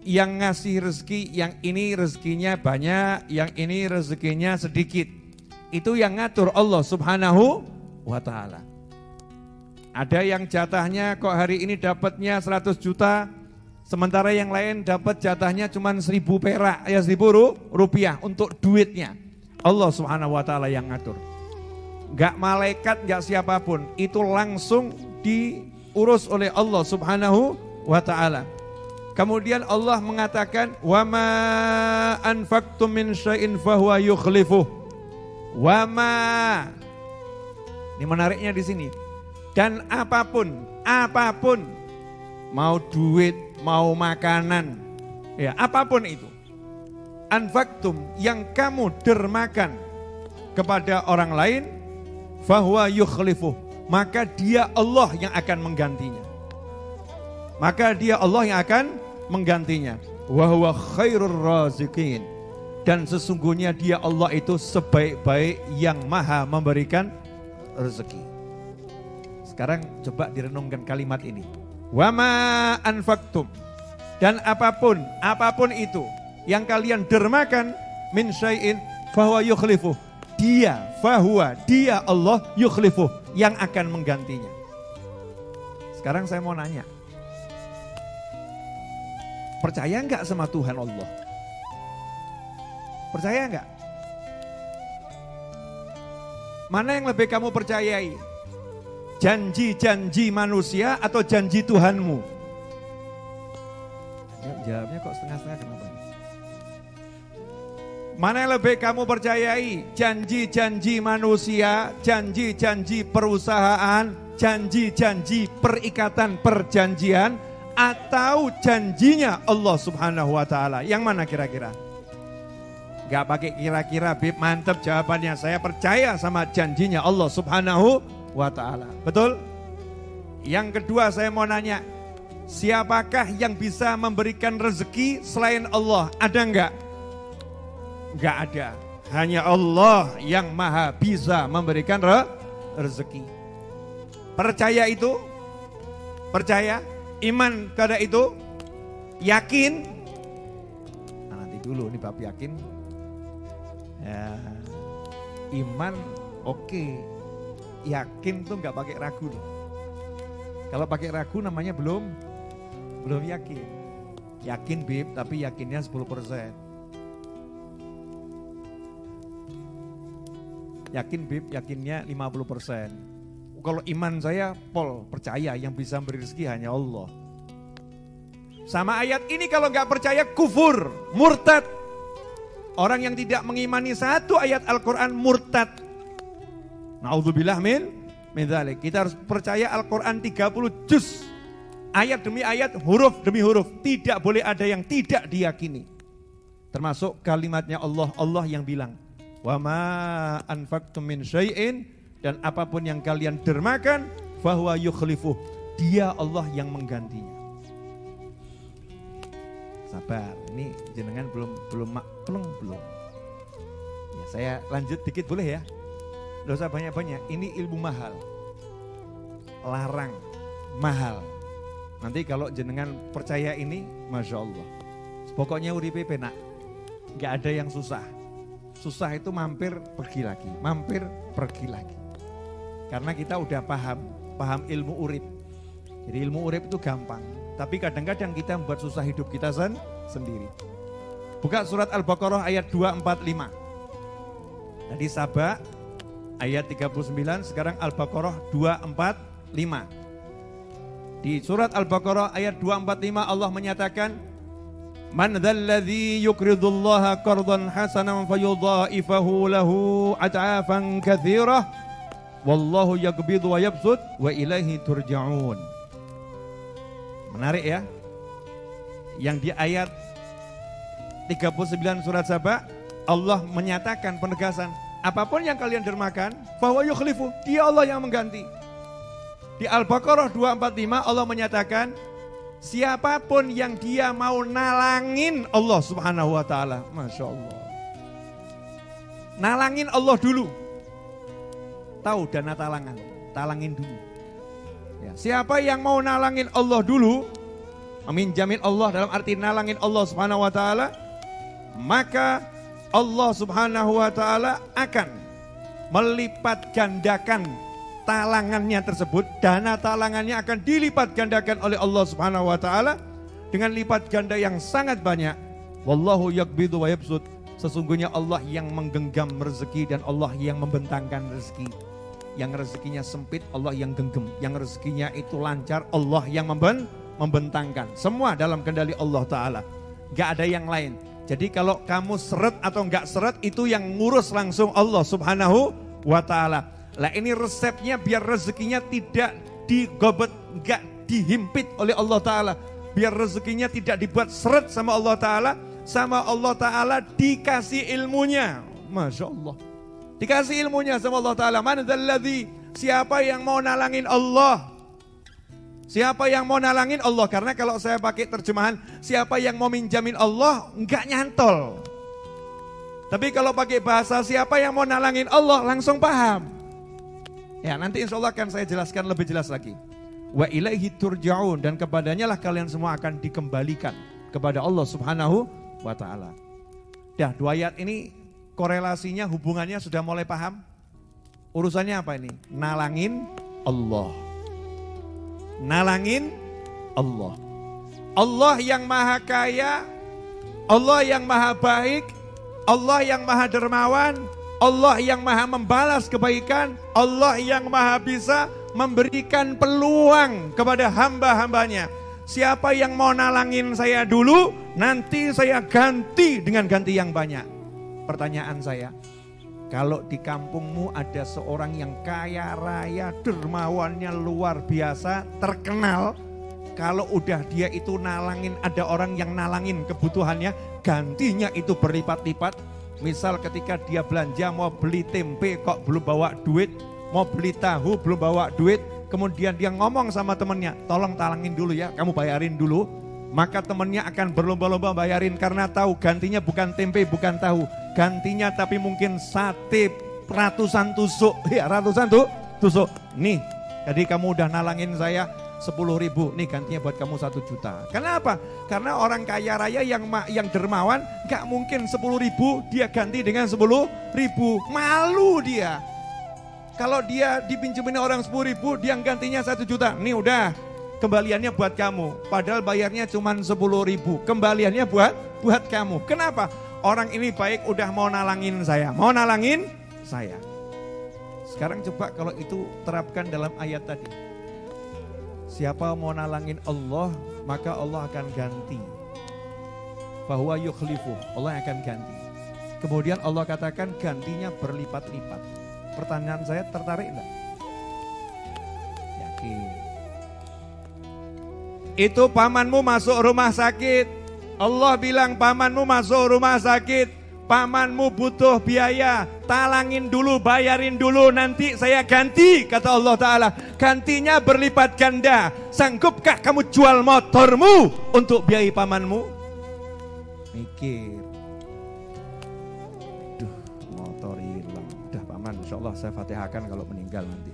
yang ngasih rezeki, yang ini rezekinya banyak, yang ini rezekinya sedikit. Itu yang ngatur Allah Subhanahu wa ta'ala. Ada yang jatahnya kok hari ini dapatnya 100 juta, sementara yang lain dapat jatahnya cuma 1.000 perak, ya 1.000 rupiah untuk duitnya. Allah Subhanahu wa ta'ala yang ngatur. Gak malaikat, gak siapapun, itu langsung diurus oleh Allah Subhanahu wa ta'ala. Kemudian Allah mengatakan, wa ma anfaqtum min syai'in fahuwa yukhlifuh. Wa ma. Ini menariknya di sini. Dan apapun, mau duit, mau makanan, ya apapun itu. Anfaqtum, yang kamu dermakan kepada orang lain, fahuwa yukhlifuh. Maka dia Allah yang akan menggantinya. Maka dia Allah yang akan menggantinya. Wa huwa khairur raziqin. Dan sesungguhnya dia Allah itu sebaik-baik yang maha memberikan rezeki. Sekarang coba direnungkan kalimat ini. Wa ma anfaqtum. Dan apapun itu yang kalian dermakan min syai'in fahuwa yukhlifuh. Dia Allah yukhlifuh yang akan menggantinya. Sekarang saya mau nanya. Percaya enggak sama Tuhan Allah? Percaya enggak? Mana yang lebih kamu percayai? Janji-janji manusia atau janji Tuhanmu? Jawabnya kok setengah-setengah, kenapa? Mana yang lebih kamu percayai? Janji-janji manusia, janji-janji perusahaan, janji-janji perikatan perjanjian, atau janjinya Allah Subhanahu wa ta'ala? Yang mana kira-kira? Gak pakai kira-kira, Bib, mantep jawabannya. Saya percaya sama janjinya Allah Subhanahu wa ta'ala. Betul? Yang kedua saya mau nanya, siapakah yang bisa memberikan rezeki selain Allah? Ada enggak? Enggak ada. Hanya Allah yang maha bisa memberikan rezeki. Percaya itu? Percaya? Iman pada itu? Yakin? Nah, nanti dulu nih bab yakin. Ya, iman oke. Yakin tuh nggak pakai ragu loh. Kalau pakai ragu namanya belum yakin. Yakin Bib, tapi yakinnya 10%. Yakin Bib, yakinnya 50%. Kalau iman saya percaya yang bisa memberi rezeki hanya Allah. Sama ayat ini kalau nggak percaya kufur, murtad. Orang yang tidak mengimani satu ayat Al-Quran murtad. Na'udzubillah min dzalik. Kita harus percaya Al-Quran 30 juz. Ayat demi ayat, huruf demi huruf. Tidak boleh ada yang tidak diyakini. Termasuk kalimatnya Allah yang bilang, wa ma anfaqtum min syai'in. Dan apapun yang kalian dermakan, fahuwa yukhlifuh. Dia Allah yang menggantinya. Sabar, ini jenengan belum. Ya, saya lanjut dikit boleh ya? Gak usah banyak-banyak, ini ilmu mahal. Larang, mahal. Nanti kalau jenengan percaya ini, Masya Allah. Pokoknya uripe penak, gak ada yang susah. Susah itu mampir pergi lagi, mampir pergi lagi. Karena kita udah paham ilmu urip. Jadi ilmu urip itu gampang. Tapi kadang-kadang kita membuat susah hidup kita sendiri. Buka surat Al-Baqarah ayat 245. Tadi Saba ayat 39, sekarang Al-Baqarah 245. Di surat Al-Baqarah ayat 245 Allah menyatakan, man dzalladzi yuqridullaha qardan hasanan fayudha'ifahu lahu ad'afan katsirah. Wallahu yaqbidu wa yabsut wa ilaihi turja'un. Menarik ya. Yang di ayat 39 surat Saba, Allah menyatakan penegasan, apapun yang kalian dermakan, bahwa yukhlifu, dia Allah yang mengganti. Di Al-Baqarah 245 Allah menyatakan, siapapun yang dia mau nalangin Allah Subhanahu wa ta'ala. Masya Allah. Nalangin Allah dulu. Tahu dana talangan, talangin dulu. Ya, siapa yang mau nalangin Allah dulu, meminjamin Allah dalam arti nalangin Allah Subhanahu wa taala, maka Allah Subhanahu wa taala akan melipat gandakan talangannya tersebut, dana talangannya akan dilipat gandakan oleh Allah Subhanahu wa taala dengan lipat ganda yang sangat banyak. Wallahu yaqbidu wa yabsut. Sesungguhnya Allah yang menggenggam rezeki dan Allah yang membentangkan rezeki. Yang rezekinya sempit Allah yang genggam, yang rezekinya itu lancar Allah yang membentangkan. Semua dalam kendali Allah taala. Gak ada yang lain. Jadi kalau kamu seret atau enggak seret itu yang ngurus langsung Allah Subhanahu wa taala. Lah ini resepnya biar rezekinya tidak digobet, enggak dihimpit oleh Allah taala. Biar rezekinya tidak dibuat seret sama Allah taala. Sama Allah taala dikasih ilmunya. Masya Allah. Dikasih ilmunya sama Allah taala. Man dzalladzi, siapa yang mau nalangin Allah? Siapa yang mau nalangin Allah? Karena kalau saya pakai terjemahan siapa yang mau minjamin Allah, enggak nyantol. Tapi kalau pakai bahasa siapa yang mau nalangin Allah, langsung paham. Ya, nanti insya Allah akan saya jelaskan lebih jelas lagi. Wa ilaihi turja'un, dan kepadanya lah kalian semua akan dikembalikan, kepada Allah Subhanahu wa ta'ala. Dah, dua ayat ini korelasinya, hubungannya sudah mulai paham? Urusannya apa ini? Nalangin Allah. Nalangin Allah. Allah yang maha kaya, Allah yang maha baik, Allah yang maha dermawan, Allah yang maha membalas kebaikan, Allah yang maha bisa memberikan peluang kepada hamba-hambanya. Siapa yang mau nalangin saya dulu, nanti saya ganti dengan ganti yang banyak. Pertanyaan saya, kalau di kampungmu ada seorang yang kaya raya, dermawannya luar biasa, terkenal, kalau udah dia itu nalangin, ada orang yang nalangin kebutuhannya, gantinya itu berlipat-lipat. Misal ketika dia belanja mau beli tempe kok belum bawa duit, mau beli tahu belum bawa duit, kemudian dia ngomong sama temennya, tolong talangin dulu ya, kamu bayarin dulu. Maka temennya akan berlomba-lomba bayarin karena tahu gantinya bukan tempe, bukan tahu. Gantinya tapi mungkin sate ratusan tusuk, ya ratusan tusuk. Nih, jadi kamu udah nalangin saya 10.000, nih gantinya buat kamu 1 juta. Kenapa? Karena orang kaya raya yang dermawan gak mungkin 10.000 dia ganti dengan 10.000. Malu dia. Kalau dia dipinjemin orang 10.000, dia gantinya 1 juta. Nih udah, kembaliannya buat kamu. Padahal bayarnya cuma 10.000. Kembaliannya buat kamu. Kenapa? Orang ini baik udah mau nalangin saya. Mau nalangin saya. Sekarang coba kalau itu terapkan dalam ayat tadi. Siapa mau nalangin Allah, maka Allah akan ganti. Fahuwa yukhlifu, Allah akan ganti. Kemudian Allah katakan gantinya berlipat-lipat. Pertanyaan saya, tertarik enggak? Yakin. Itu pamanmu masuk rumah sakit. Allah bilang pamanmu masuk rumah sakit. Pamanmu butuh biaya, talangin dulu, bayarin dulu, nanti saya ganti, kata Allah Ta'ala. Gantinya berlipat ganda. Sanggupkah kamu jual motormu untuk biayai pamanmu? Mikir. Duh, motor hilang. Udah paman, insya Allah saya fatihahkan kalau meninggal nanti.